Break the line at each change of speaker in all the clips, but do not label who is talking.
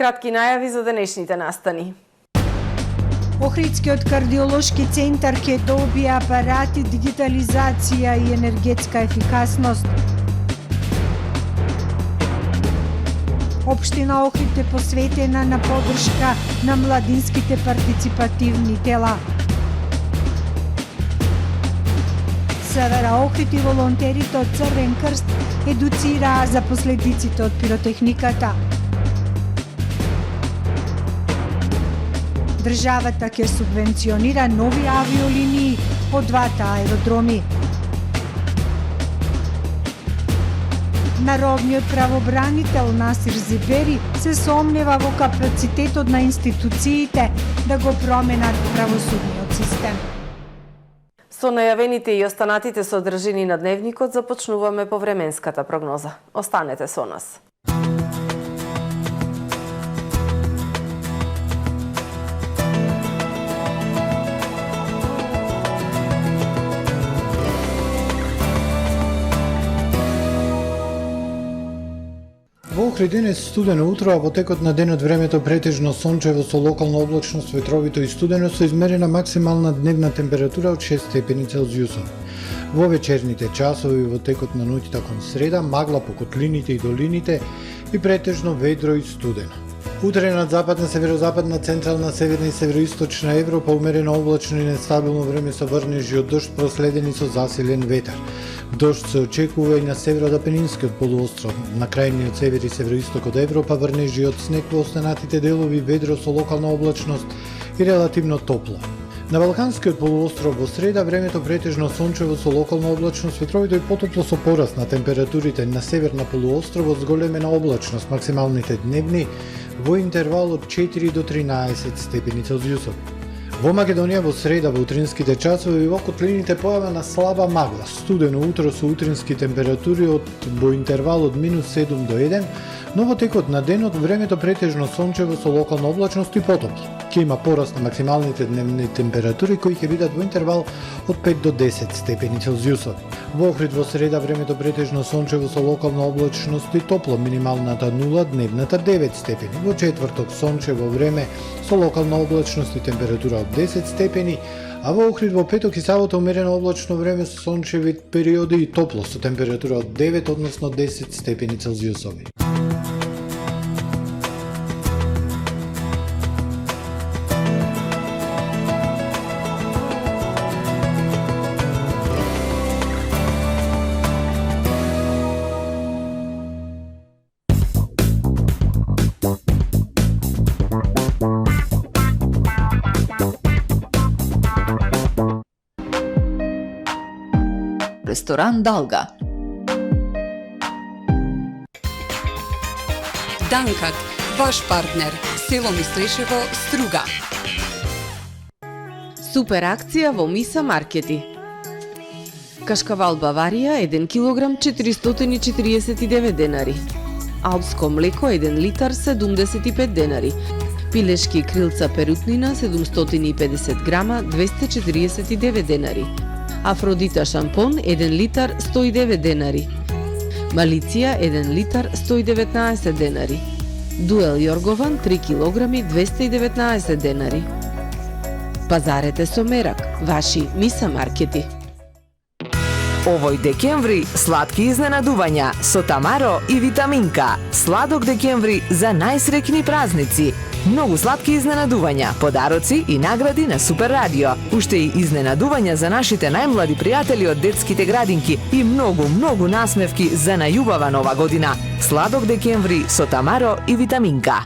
Кратки најави за денешните настани.
Охридскиот кардиолошки центар ќе добие апарати, дигитализација и енергетска ефикасност. Општина Охрид е посветена на поддршка на младинските партиципативни тела. Севера Охрид и волонтерите од Црвен крст едуцираа за последиците од пиротехниката. Државата ќе субвенционира нови авиолинии од двата аеродроми. Народниот правобранител Насир Зибери се сомнева во капацитетот на институциите да го променат правосудниот систем.
Со најавените и останатите содржини на дневникот започнуваме по временската прогноза. Останете со нас.
Во Охрид е студено утро, а во текот на денот времето претежно сончево со локална облачност, ветровито и студено, со измерена максимална дневна температура од 6 степени Целзиусови. Во вечерните часови во текот на ноќта кон среда магла по котлините и долините и претежно ведро и студено. Утре над западна, северозападна, централна, северна и североисточна Европа умерено облачно и нестабилно време со врнежи од дожд проследени со засилен ветар. Дожд се очекува и на северо-апенинскиот полуостров, на крајниот север и североисток од Европа, врнежи од снег во останатите делови, ведро со локална облачност и релативно топло. На Балканскиот полуостров во среда времето претежно сончево со локална облачност, ветровито и потопло со пораст на температурите на север на полуостровот с големена облачност, максималните дневни во интервал од 4 до 13 степени Целзиусови. Во Македонија во среда во утринските часови во котлините појава на слаба магла, студено утро со утрински температури во интервал од -7 до 1, но во текот на денот времето претежно сончево со локална облачност и потопло. Ќе има пораст на максималните дневни температури кои ќе бидат во интервал од 5 до 10 степени Целзиусови. Во Охрид во среда времето претежно сончево со локална облачност и топло, минималната 0, дневната 9 степени. Во четврток сончево време со локална облачност и температура од 10 степени, а во Охрид во петок и сабота умерено облачно време со сончеви периоди и топло со температура од 9 односно 10 степени Целзиусови.
Ресторан Далга.
Данкат, ваш партнер, село Мислешево, Струга.
Супер акција во Миса Маркети. Кашкавал Баварија 1 кг 449 денари. Алпско млеко 1 литар 75 денари. Пилешки крилца перутнина 750 грама 249 денари. Афродита шампон 1 литар 109 денари. Малиција 1 литар 119 денари. Дуел Јоргован 3 килограми 219 денари. Пазарете со мерак, ваши Миса Маркети.
Овој декември сладки изненадувања со Тамаро и Витаминка. Сладок декември за најсреќни празници. Многу сладки изненадувања, подароци и награди на Супер Радио. Уште и изненадувања за нашите најмлади пријатели од детските градинки и многу насмевки за најубава нова година. Сладок декември со Тамаро и Витаминка.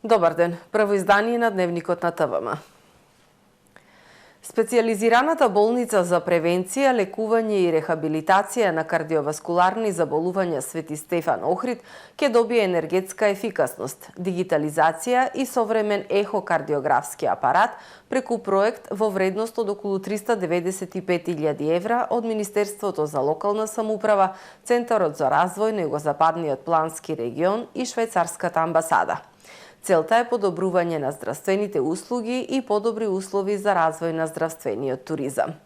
Добар ден, прво издание на Дневникот на ТВМ. Специјализираната болница за превенција, лекување и рехабилитација на кардиоваскуларни заболувања Свети Стефан Охрид ќе добие енергетска ефикасност, дигитализација и современ ехокардиографски апарат преку проект во вредност од околу 395.000 евра од Министерството за локална самоуправа, Центарот за развој на Југозападниот плански регион и Швајцарската амбасада. Целта е подобрување на здравствените услуги и подобри услови за развој на здравствениот туризам.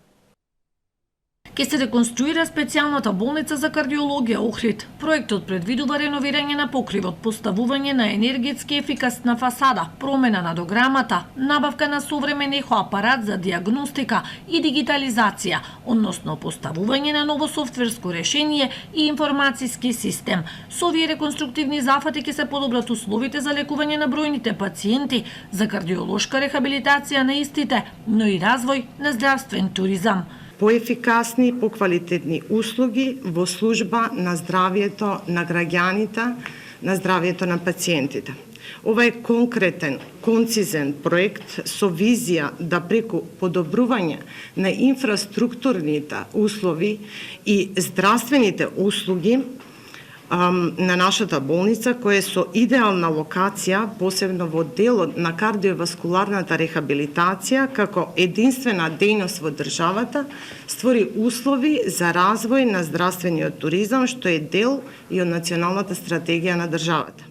Ке се реконструира специјалната болница за кардиологија Охрид. Проектот предвидува реновирање на покривот, поставување на енергетски ефикасна фасада, промена на дограмата, набавка на современ ехоапарат за диагностика и дигитализација, односно поставување на ново софтверско решение и информациски систем. Со овие реконструктивни зафати ќе се подобрат условите за лекување на бројните пациенти, за кардиолошка рехабилитација на истите, но и развој на здравствен туризам.
Поефикасни и поквалитетни услуги во служба на здравието на граѓаните, на здравието на пациентите. Ова е конкретен, концизен проект со визија да преку подобрување на инфраструктурните услови и здравствените услуги на нашата болница, која е со идеална локација, посебно во делот на кардиоваскуларната рехабилитација, како единствена дејност во државата, створи услови за развој на здравствениот туризам, што е дел и од националната стратегија на државата.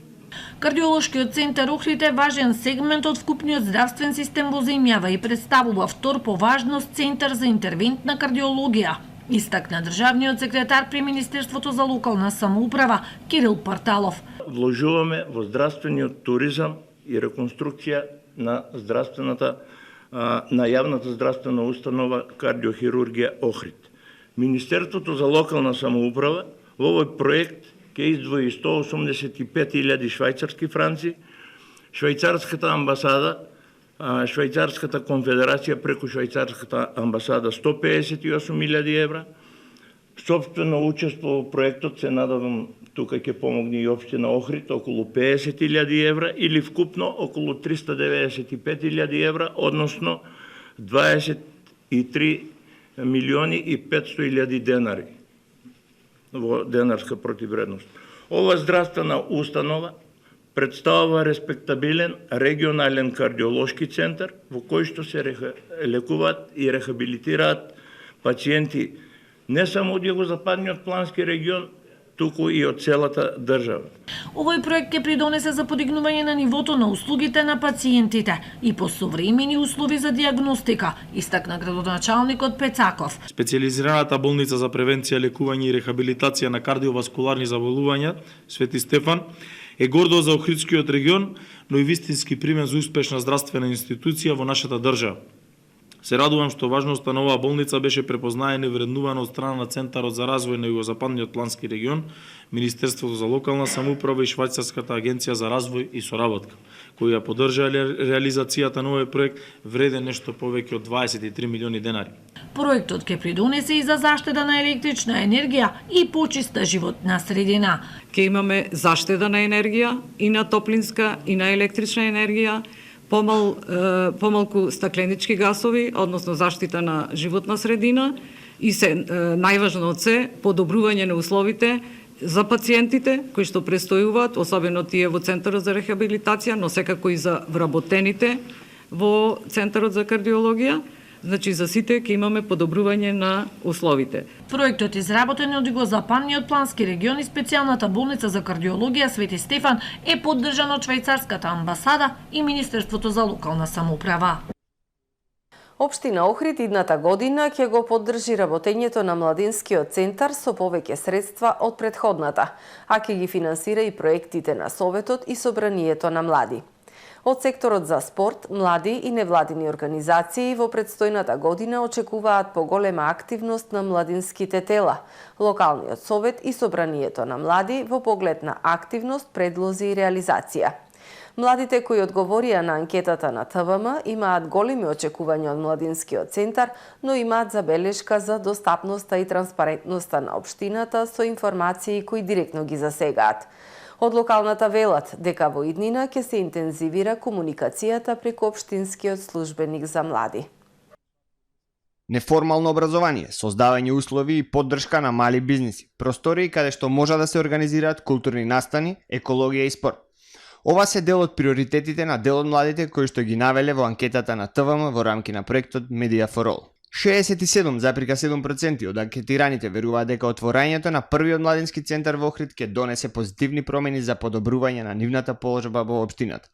Кардиолошкиот центар Охрид е важен сегмент од вкупниот здравствен систем во земјава и представува втор по важност центар за интервентна кардиологија, истакна државниот секретар при Министерството за локална самоуправа Кирил Парталов.
Вложуваме во здравствениот туризам и реконструкција на здравствената на јавната здравствена установа кардиохирургија Охрид. Министерството за локална самоуправа во овој проект ќе издвои 185.000 швајцарски франци, швајцарската амбасада, Швајцарската конфедерација преку Швајцарската амбасада 158.000 евра. Собствено учество во проектот се надавам тука ќе помогне и општина Охрид околу 50.000 евра или вкупно околу 395.000 евра, односно 23 милиони и 500.000 денари во денарска противредност. Ова здравствена установа представува респектабилен регионален кардиолошки центар во кој што се лекуваат и рехабилитираат пациенти не само од Југозападниот плански регион, туку и од целата држава.
Овој проект ќе придонесе за подигнување на нивото на услугите на пациентите и посовремени услови за диагностика, истакна градоначалникот Пецаков.
Специјализираната болница за превенција, лекување и рехабилитација на кардиоваскуларни заболувања Свети Стефан е гордо за Охридскиот регион, но и вистински пример за успешна здравствена институција во нашата држава. Се радувам што важноста на оваа болница беше препознаена и вреднувана од страна на Центарот за развој на Југозападниот плански регион, Министерството за локална самоуправа и Швајцарската агенција за развој и соработка, кои ја поддржаа реализацијата на овој проект вреден нешто повеќе од 23 милиони денари.
Проектот ќе придонесе и за заштеда на електрична енергија и почиста животна средина.
Ќе имаме заштеда на енергија и на топлинска и на електрична енергија, помалку стакленички гасови, односно заштита на животна средина и најважно од се, подобрување на условите за пациентите кои што престојуваат, особено тие во Центарот за рехабилитација, но секако и за вработените во Центарот за кардиологија. Значи, за сите ќе имаме подобрување на условите.
Проектот изработен од Југозападниот плански регион и специјалната болница за кардиологија Свети Стефан е поддржан од Швајцарската амбасада и Министерството за локална самоуправа.
Општина Охрид идната година ќе го поддржи работењето на младинскиот центар со повеќе средства од претходната, а ќе ги финансира и проектите на Советот и Собранието на млади. Од секторот за спорт, млади и невладини организации во предстојната година очекуваат поголема активност на младинските тела, локалниот совет и Собранието на млади во поглед на активност, предлози и реализација. Младите кои одговорија на анкетата на ТВМ имаат големи очекувања од младинскиот центар, но имаат забелешка за достапноста и транспарентноста на општината со информации кои директно ги засегаат. Од локалната велат дека во иднина ќе се интензивира комуникацијата преку општинскиот службеник за млади.
Неформално образование, создавање услови и поддршка на мали бизниси, простории каде што може да се организираат културни настани, екологија и спорт. Ова се дел од приоритетите на дел од младите кои што ги навеле во анкетата на ТВМ во рамки на проектот Media for All. 67,7% од анкетираните веруваат дека отворањето на првиот младински центар во Охрид ќе донесе позитивни промени за подобрување на нивната положба во општината.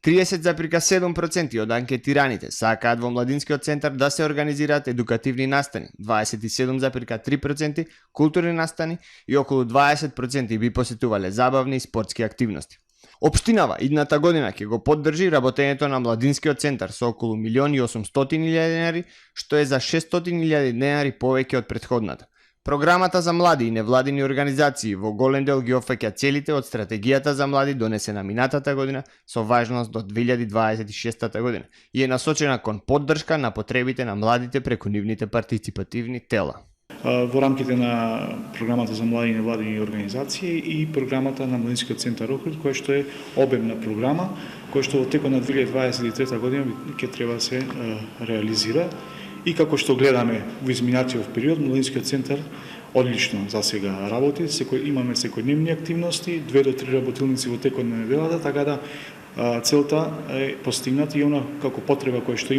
30,7% од анкетираните сакаат во младинскиот центар да се организираат едукативни настани, 27,3% културни настани и околу 20% би посетувале забавни и спортски активности. Општинава идната година ќе го поддржи работењето на младинскиот центар со околу 1.800.000 денари, што е за 600.000 денари повеќе од претходната. Програмата за млади и невладини организации во голем дел ги опфаќа целите од стратегијата за млади донесена минатата година со важност до 2026 година и е насочена кон поддршка на потребите на младите преку нивните партиципативни тела.
Во рамките на програмата за млади и невладини организации и програмата на Младинскиот центар Охрид, која што е обемна програма, која што во текот на 2023 година ќе треба да се реализира. И како што гледаме во изминатиот период, Младинскиот центар одлично за сега работи, имаме секојдневни активности, 2 до 3 работилници во текот на неделата, така да целта е постигната и она како потреба која што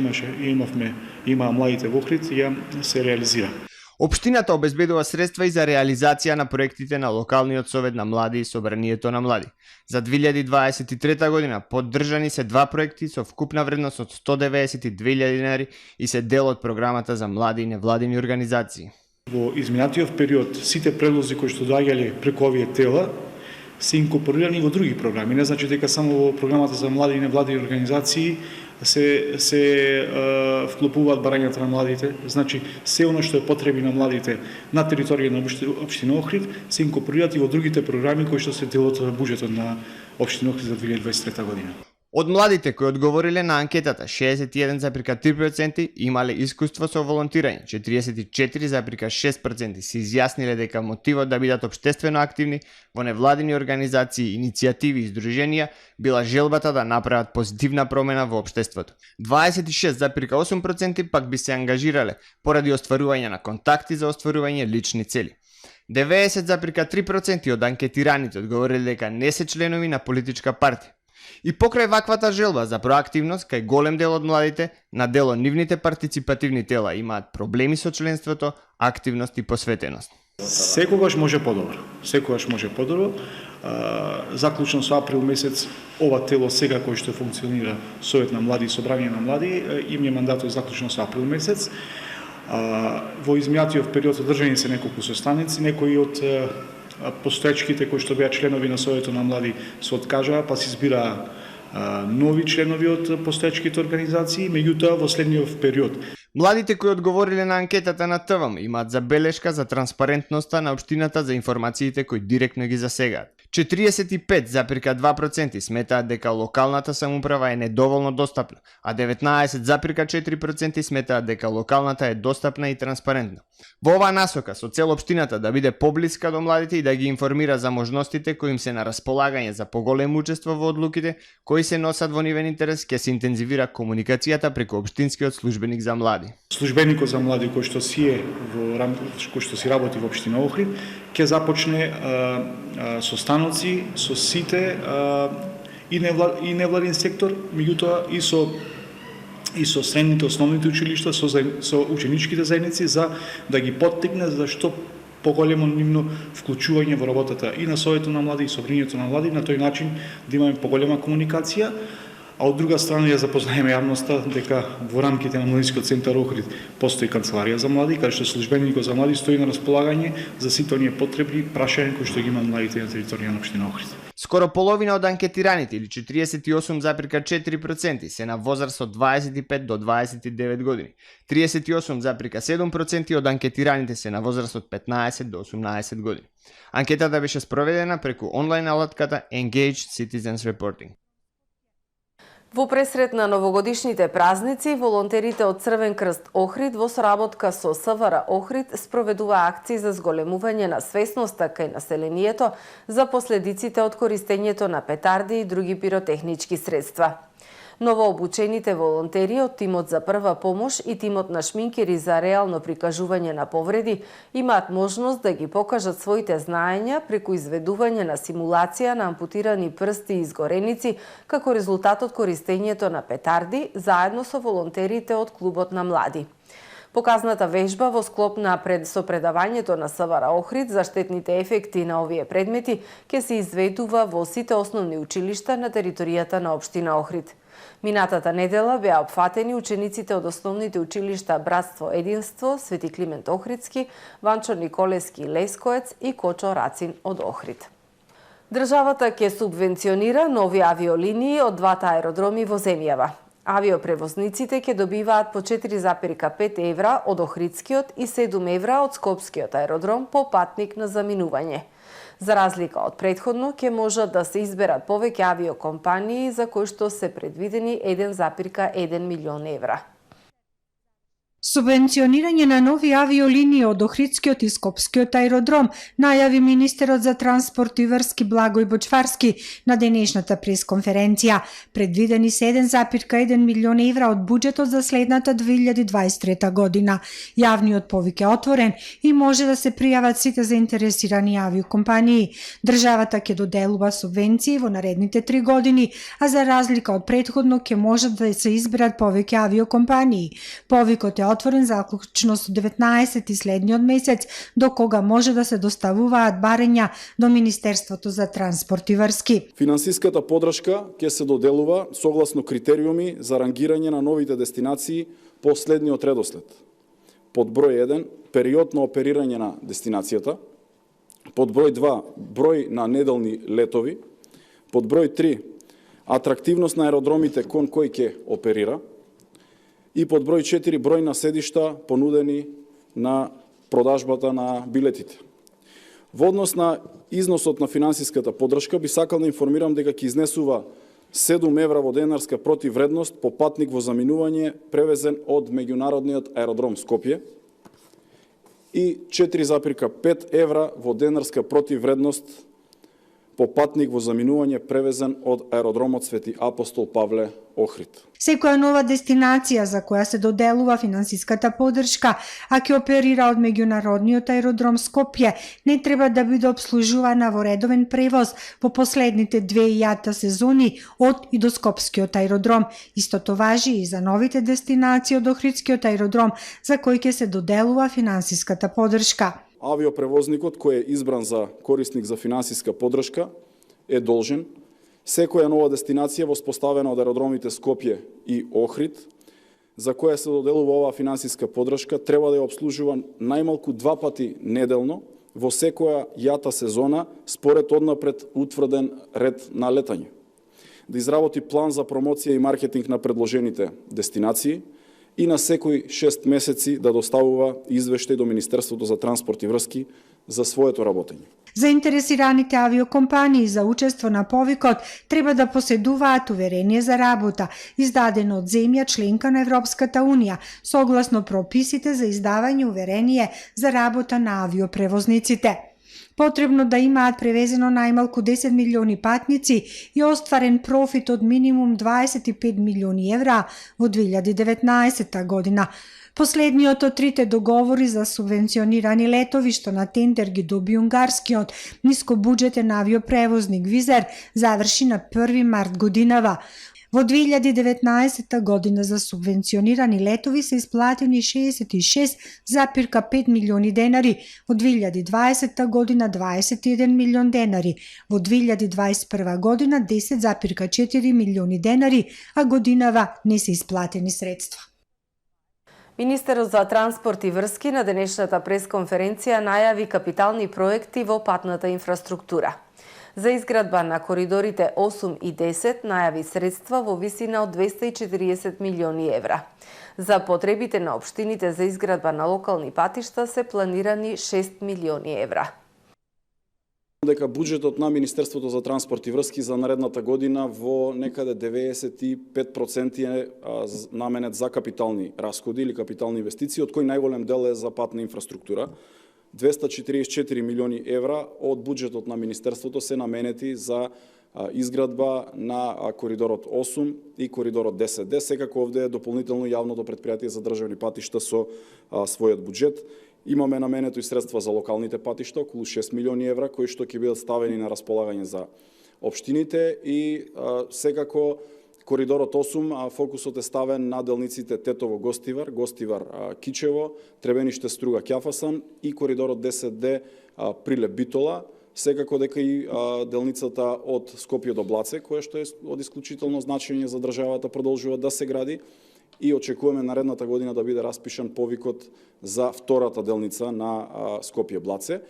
имаа младите во Охрид, ја се реализира.
Општината обезбедува средства и за реализација на проектите на Локалниот совет на млади и Собранието на млади. За 2023 година поддржани се 2 проекти со вкупна вредност од 192.000 денари и се дел од програмата за млади и невладини организации.
Во изминатиот период сите предлози кои што доаѓале преку овие тела се инкорпорирани во други програми. Не значи дека само во програмата за млади и невладини организации се вклопуваат барањата на младите, значи се оно што е потреби на младите на територија на општина Охрид се инкорпорираат и во другите програми кои што се дел од буџетот на општина Охрид за 2023 година.
Од младите кои одговориле на анкетата, 61,3% имале искуство со волонтирање, 44,6% се изјасниле дека мотивот да бидат општествено активни во невладини организации, иницијативи и здруженија била желбата да направат позитивна промена во општеството. 26,8% пак би се ангажирале поради остварување на контакти за остварување лични цели. 90,3% од анкетираните одговориле дека не се членови на политичка партија. И покрај ваквата желба за проактивност, кај голем дел од младите, на дел од нивните партиципативни тела имаат проблеми со членството, активност и посветеност.
Секогаш може подобро. Секогаш може подобро. Заклучно со април месец, ова тело сега кој што функционира Совет на млади и Собрание на млади, им е мандатот заклучно со април месец. Во изминатиот период одржани се неколку состаници, некои од постоечките кои што беа членови на Советот на млади се откажаа, па се избираа нови членови од постоечките организации, меѓутоа во следниот период.
Младите кои одговориле на анкетата на ТВМ имаат забелешка за транспарентноста на општината за информациите кои директно ги засегаат. 45,2% сметаат дека локалната самоуправа е недоволно достапна, а 19,4% сметаат дека локалната е достапна и транспарентна. Во оваа насока, со цел општината да биде поблиска до младите и да ги информира за можностите кои им се на располагање за поголемо учество во одлуките кои се носат во нивен интерес, ќе се интензивира комуникацијата преку општинскиот службеник за млади.
Службеникот за млади кој што си работи во општина Охрид, ќе започне состаноци со сите и невладин сектор, меѓутоа и со средните основните училишта, со ученичките заедници за да ги поттикне за што поголемо нивно вклучување во работата и на Советот на млади и Собранието на млади, на тој начин да имаме поголема комуникација. А од друга страна ја запознаеме јавноста дека во рамките на Младинскиот центар Охрид постои канцеларија за млади, каде што службеникот за млади стои на располагање за сите оние потребни прашања кои што ги имаат младите на територија на општина Охрид.
Скоро половина од анкетираните, или 48,4%, се на возраст од 25 до 29 години. 38,7% од анкетираните се на возраст од 15 до 18 години. Анкетата беше спроведена преку онлайн алатката Engage Citizens Reporting.
Во пресрет на новогодишните празници, волонтерите од Црвен крст Охрид во соработка со СВР Охрид спроведува акции за зголемување на свесноста кај населението за последиците од користењето на петарди и други пиротехнички средства. Новообучените волонтери од тимот за прва помош и тимот на шминкери за реално прикажување на повреди имаат можност да ги покажат своите знаења преку изведување на симулација на ампутирани прсти и изгореници како резултат од користењето на петарди заедно со волонтерите од клубот на млади. Показната вежба во склоп на предавањето на СВР Охрид за штетните ефекти на овие предмети ќе се изведува во сите основни училишта на територијата на општина Охрид. Минатата недела беа опфатени учениците од основните училишта Братство Единство, Свети Климент Охридски, Ванчо Николевски Лескоец и Кочо Рацин од Охрид. Државата ќе субвенционира нови авиолинии од двата аеродроми во земјава. Авиопревозниците ќе добиваат по 4,5 евра од Охридскиот и 7 евра од Скопскиот аеродром по патник на заминување. За разлика од претходно, ќе можат да се изберат повеќе авиокомпании за кои што се предвидени 1,1 милион евра.
Субвенционирање на нови авиолинии од Охридскиот и Скопскиот аеродром најави министерот за транспорт и врски Благој Бочварски на денешната пресконференција. Предвидени се 1,1 милион евра од буџетот за следната 2023 година. Јавниот повик е отворен и може да се пријават сите заинтересирани авиокомпании. Државата ќе доделува субвенции во наредните 3 години, а за разлика од претходно ќе можат да се изберат повеќе авиокомпании. Повикот е отворен заклучно со 19 следниот месец, до кога може да се доставуваат барања до Министерството за транспорт и врски.
Финансиската поддршка ќе се доделува согласно критериуми за рангирање на новите дестинации по следниот редослед. Под број 1, период на оперирање на дестинацијата. Под број 2, број на неделни летови. Под број 3, атрактивност на аеродромите кон кој ќе оперира. И под број 4 број на седишта понудени на продажбата на билетите. Во однос на износот на финансиската поддршка би сакал да информирам дека ќе изнесува 7 евра во денарска противвредност по патник во заминување превезен од меѓународниот аеродром Скопје и 4,5 евра во денарска противвредност по патник во заминување превезен од аеродромот Свети Апостол Павле Охрид.
Секоја нова дестинација за која се доделува финансиската поддршка, а ќе оперира од меѓународниот аеродром Скопје, не треба да биде обслужувана во редовен превоз во последните 2 сезони од и до Скопскиот аеродром. Истото важи и за новите дестинации од Охридскиот аеродром за кои ќе се доделува финансиската поддршка.
Авиопревозникот кој е избран за корисник за финансиска поддршка е должен секоја нова дестинација воспоставена од аеродромите Скопје и Охрид, за која се доделува оваа финансиска поддршка, треба да ја обслужува најмалку 2 пати неделно во секоја јата сезона според однапред утврден ред на летање. Да изработи план за промоција и маркетинг на предложените дестинации и на секои 6 месеци да доставува извештај до Министерството за транспорт и врски за своето работење.
Заинтересираните авиокомпании за учество на повикот треба да поседуваат уверение за работа, издадено од земја членка на Европската Унија, согласно прописите за издавање уверение за работа на авиопревозниците. Потребно да имаат превезено најмалку 10 милиони патници и остварен профит од минимум 25 милиони евра во 2019 година. Последниот од трите договори за субвенционирани летови што на тендер ги доби унгарскиот нискобуџетен авиопревозник Визер заврши на 1 март годинава. Во 2019 година за субвенционирани летови се исплатени 66,5 милиони денари, во 2020 година 21 милион денари, во 2021 година 10,4 милиони денари, а годинава не се исплатени средства.
Министерот за транспорт и врски на денешната пресконференција најави капитални проекти во патната инфраструктура. За изградба на коридорите 8 и 10 најави средства во висина од 240 милиони евра. За потребите на општините за изградба на локални патишта се планирани 6 милиони евра.
Дека буџетот на Министерството за транспорт и врски за наредната година во некаде 95% е наменет за капитални расходи или капитални инвестиции, од кој најголем дел е за патна инфраструктура. 244 милиони евра од буџетот на Министерството се наменети за изградба на коридорот 8 и коридорот 10D. Секако овде е дополнително јавното претпријатие за државни патишта со својот буџет. Имаме наменето и средства за локалните патишта, околу 6 милиони евра, кои што ќе бидат ставени на располагање за општините и секако коридорот 8 фокусот е ставен на делниците Тетово-Гостивар, Гостивар-Кичево, Требениште-Струга Ќафасан и коридорот 10D Прилеп-Битола. Секако дека и делницата од Скопје до Блаце, која што е од исклучително значење за државата, продолжува да се гради и очекуваме наредната година да биде распишан повикот за втората делница на Скопје-Блаце.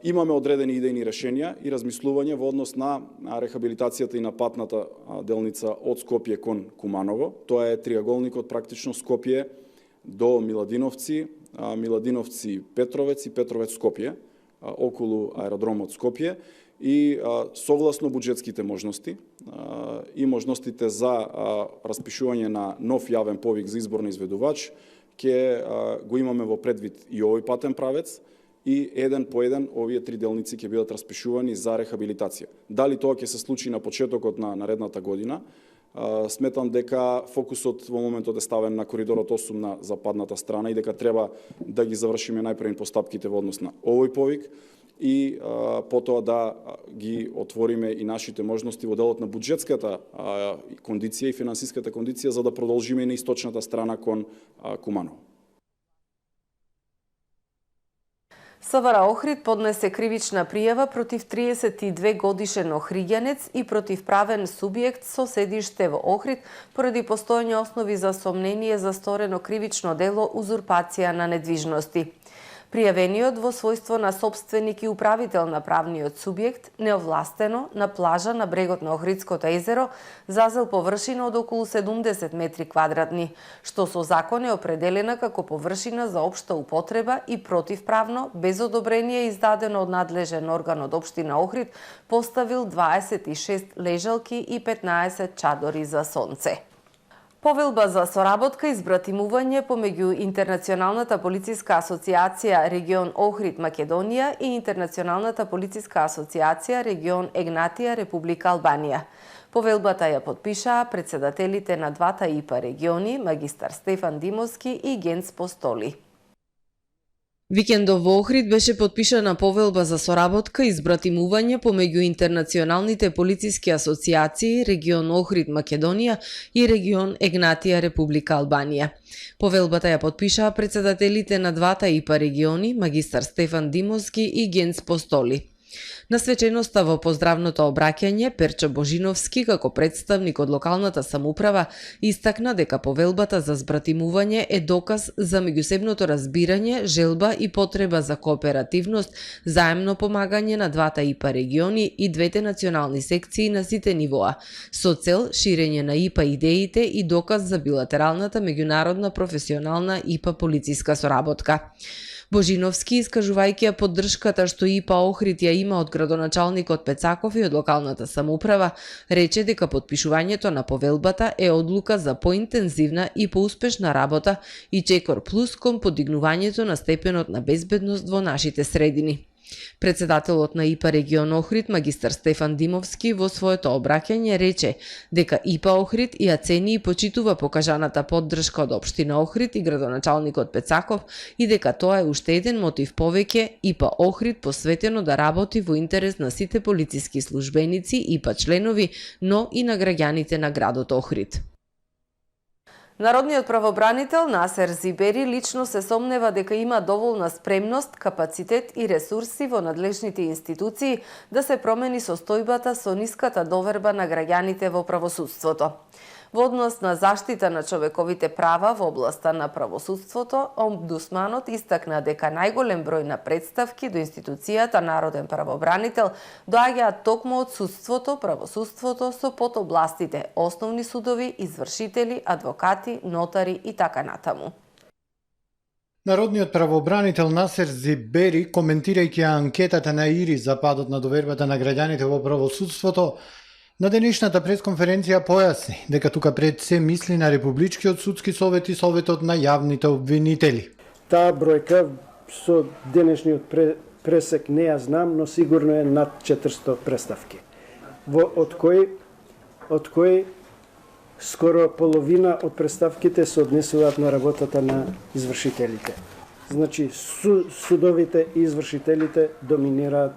Имаме одредени идејни решенија и размислување во однос на рехабилитацијата и на патната делница од Скопје кон Куманово. Тоа е триаголникот практично Скопје до Миладиновци, Миладиновци-Петровец и Петровец-Скопје, околу аеродромот Скопје и согласно буџетските можности и можностите за распишување на нов јавен повик за избор на изведувач, ќе го имаме во предвид и овој патен правец и еден по еден овие три делници ќе бидат распишувани за рехабилитација. Дали тоа ќе се случи на почетокот на наредната година? Сметам дека фокусот во моментот е ставен на коридорот 8 на западната страна и дека треба да ги завршиме најпред постапките во однос на овој повик и потоа да ги отвориме и нашите можности во делот на буџетската кондиција и финансиската кондиција за да продолжиме и на источната страна кон Куманово.
СВР Охрид поднесе кривична пријава против 32 годишен охриѓанец и против правен субјект со седиште во Охрид поради постоење основи за сомнение за сторено кривично дело узурпација на недвижности. Пријавениот во својство на сопственик и управител на правниот субјект неовластено на плажа на брегот на Охридското езеро зазел површина од околу 70 метри квадратни, што со закон е определена како површина за општа употреба и противправно, без одобрение издадено од надлежен орган од општина Охрид, поставил 26 лежалки и 15 чадори за сонце. Повелба за соработка и избратимување помеѓу Интернационалната полициска асоциација регион Охрид Македонија и Интернационалната полициска асоциација регион Егнатија Република Албанија. Повелбата ја подпишаа председателите на двата ИПА региони, магистар Стефан Димовски и Генц Постоли. Викендов во Охрид беше подпишана повелба за соработка и избратимување помеѓу интернационалните полициски асоциации регион Охрид Македонија и регион Егнатија Република Албанија. Повелбата ја подпишаа председателите на двата ИПА региони, магистар Стефан Димовски и Генц Постоли. На свеченоста во поздравното обраќање, Перчо Божиновски, како представник од локалната самоуправа, истакна дека повелбата за збратимување е доказ за меѓусебното разбирање, желба и потреба за кооперативност, заемно помагање на двата ИПА региони и двете национални секции на сите нивоа, со цел ширење на ИПА идеите и доказ за билатералната меѓународна професионална ИПА полициска соработка. Божиновски, искажувајќи ја поддршката што ИПА Охрид ја има од градоначалникот Пецаков и од локалната самоуправа, рече дека подпишувањето на повелбата е одлука за поинтензивна и поуспешна работа и чекор плюс кон подигнувањето на степенот на безбедност во нашите средини. Председателот на ИПА регион Охрид, магистар Стефан Димовски, во своето обраќање рече дека ИПА Охрид ја цени и почитува покажаната поддршка од општина Охрид и градоначалникот Пецаков и дека тоа е уште еден мотив повеќе ИПА Охрид посветено да работи во интерес на сите полициски службеници, ИПА членови, но и на граѓаните на градот Охрид. Народниот правобранител Насер Зибери лично се сомнева дека има доволна спремност, капацитет и ресурси во надлежните институции да се промени состојбата со ниската доверба на граѓаните во правосудството. Во однос на заштита на човековите права во областа на правосудството, омбудсманот истакна дека најголем број на представки до институцијата Народен правобранител доаѓаат токму од судството, правосудството со подобластите, основни судови, извршители, адвокати, нотари и така натаму.
Народниот правобранител Насер Зибери, коментирајќи анкетата на ИРИ за падот на довербата на граѓаните во правосудството, на денешната пресконференција појасни дека тука пред се мисли на Републичкиот судски совет и Советот на јавните обвинители.
Таа бројка со денешниот пресек не ја знам, но сигурно е над 400 представки. од кои скоро половина од представките се однесуваат на работата на извршителите. Значи, судовите и извршителите доминираат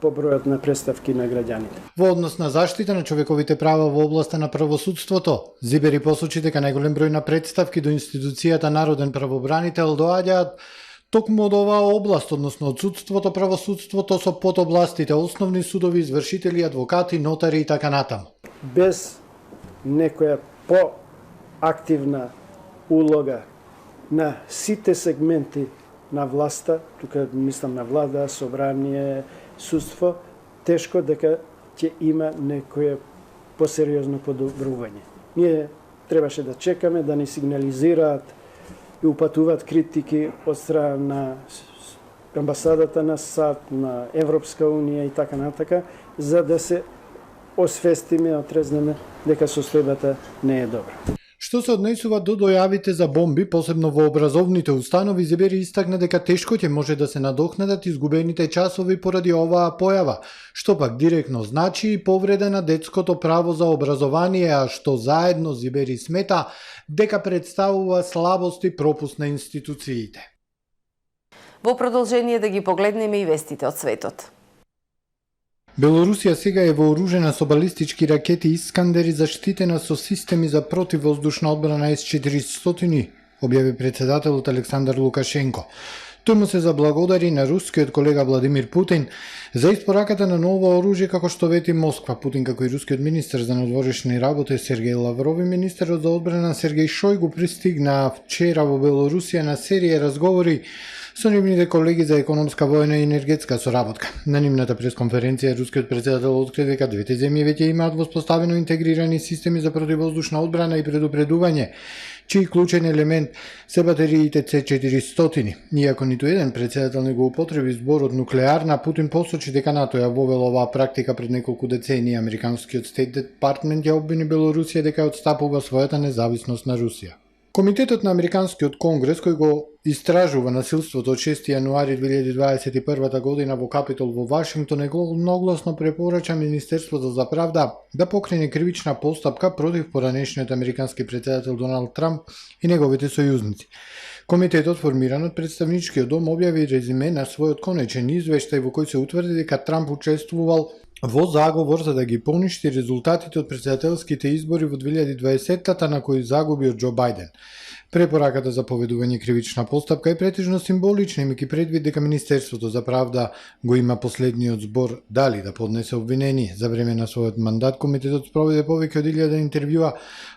по бројот на представки на граѓаните.
Во однос на заштита на човековите права во областа на правосудството, Зибери посочи дека најголем број на представки до институцијата Народен правобранител доаѓаат токму од оваа област, односно од судството, правосудството со подобластите, основни судови, извршители, адвокати, нотари и така натаму.
Без некоја поактивна улога на сите сегменти на власта, тука мислам на влада, собрание, судство, тешко дека ќе има некоја посериозно подобрување. Ние требаше да чекаме да ни сигнализираат и упатуваат критики од страна на амбасадата на САД, на Европска Унија и така натака, за да се освестиме, отрезнеме дека состојбата не е добра.
Што се однесува до дојавите за бомби, посебно во образовните установи, Зибери истакна дека тешко ќе може да се надокнадат изгубените часови поради оваа појава, што пак директно значи и повреда на детското право за образование, а што заедно Зибери смета дека представува слабост и пропуст на институциите.
Во продолжение да ги погледнеме и вестите од светот.
Белорусија сега е вооружена со балистички ракети Искандер и заштитена со системи за противвоздушна одбрана С-400, објави председателот Александар Лукашенко. Тој му се заблагодари на рускиот колега Владимир Путин за испораката на ново оружје, како што вети Москва. Путин, како и рускиот министер за надворешни работи Сергеј Лавров и министерот за одбрана Сергеј Шојгу пристигнаа вчера во Белорусија на серија разговори со нивните колеги за економска, војна и енергетска соработка. На нивната пресконференција рускиот председател откри дека двете земји веќе имаат воспоставено интегрирани системи за противвоздушна одбрана и предупредување, чиј клучен елемент се батериите С-400. Иако ниту еден председател не го употреби зборот нуклеарна, Путин посочи дека НАТО ја вовела оваа практика пред неколку децении. Американскиот Стейт Департмент ја обвини Белорусија дека отстапува својата независност на Русија. Комитетот на Американскиот конгрес, кој го истражува насилството од 6 јануари 2021 година во Капитол во Вашингтон, едногласно препорача Министерството за правда да покрене кривична постапка против поранешниот американски председател Доналд Трамп и неговите сојузници. Комитетот, формиран од представничкиот дом, објави резиме на својот конечен извештај во кој се утврди дека Трамп учествувал во заговор за да ги поништи резултатите од председателските избори во 2020-та на кои загуби од Џо Бајден. Препораката за поведување кривична постапка е претежно символична, имајќи предвид дека Министерството за правда го има последниот збор дали да поднесе обвинение. За време на својот мандат комитетот спроведе повеќе од 1000 интервјуа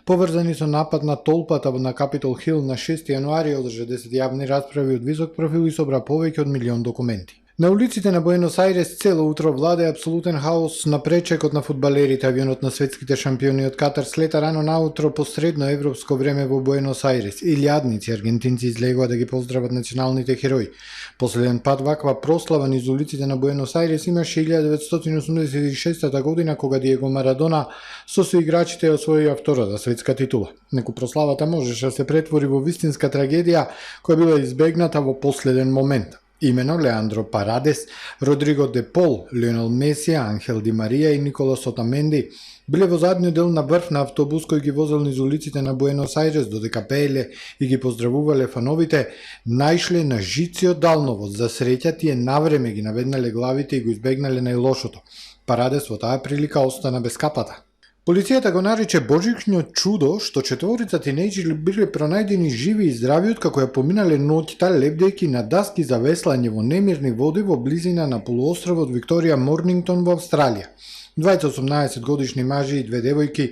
поврзани со напад на толпата на Капитол Хил на 6 јануари, одржа 10 јавни расправи од висок профил и собра повеќе од 1 милион документи. На улиците на Буенос Ајрес цело утро владе апсолутен хаос на пречекот на фудбалерите. Авионот на светските шампиони од Катар слета рано наутро по средно европско време во Буенос Ајрес. Илјадници аргентинци излегува да ги поздрават националните херои. Последен пат ваква прослава низ улиците на Буенос Ајрес имаше 1986 година, кога Диего Марадона со соиграчите освоија втората светска титула. Неку прославата можеше да се претвори во вистинска трагедија која била избегната во последен момент. Имено Леандро Парадес, Родриго де Пол, Лионел Меси, Анхел Ди Марија и Николас Отаменди биле во задниот дел на врв на автобус кој ги возел низ улиците на Буенос Ајрес, додека пееле и ги поздравувале фановите, најшле на жициот далновоз. За среќа тие навреме ги наведнале главите и го избегнале најлошото. Парадес во таа прилика остана без капата. Полицијата го нарече божичниот чудо што четворица тинејџери биле пронајдени живи и здрави откако ја поминале ноќта лебдејќи на даски за веслање во немирни води во близина на полуостровот Викторија Морнингтон во Австралија. Двајца 18 годишни мажи и две девојки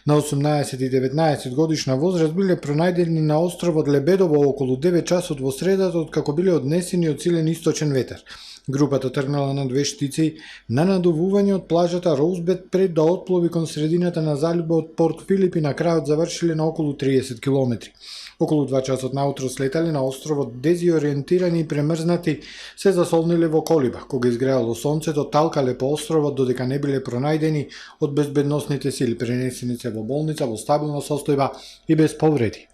на 18 и 19 годишна возраст биле пронајдени на островот Лебедово околу 9 часот во средата откако биле однесени од силен источен ветер. Групата тргнала на две штици на надувување од плажата Роузбед пред да отплови кон средината на заливот Порт Филип и на крајот завршиле на околу 30 километри. Околу 2 часот наутро слетале на островот дезиориентирани и премрзнати, се засолниле во колиба. Кога изгреало сонцето, талкале по островот додека не биле пронајдени од безбедносните сили. Пренесени се во болница во стабилна состојба и без повреди.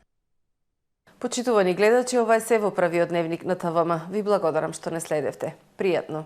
Почитувани гледачи, ова е се во првиот дневник на ТВМ. Ви благодарам што не следевте. Пријатно!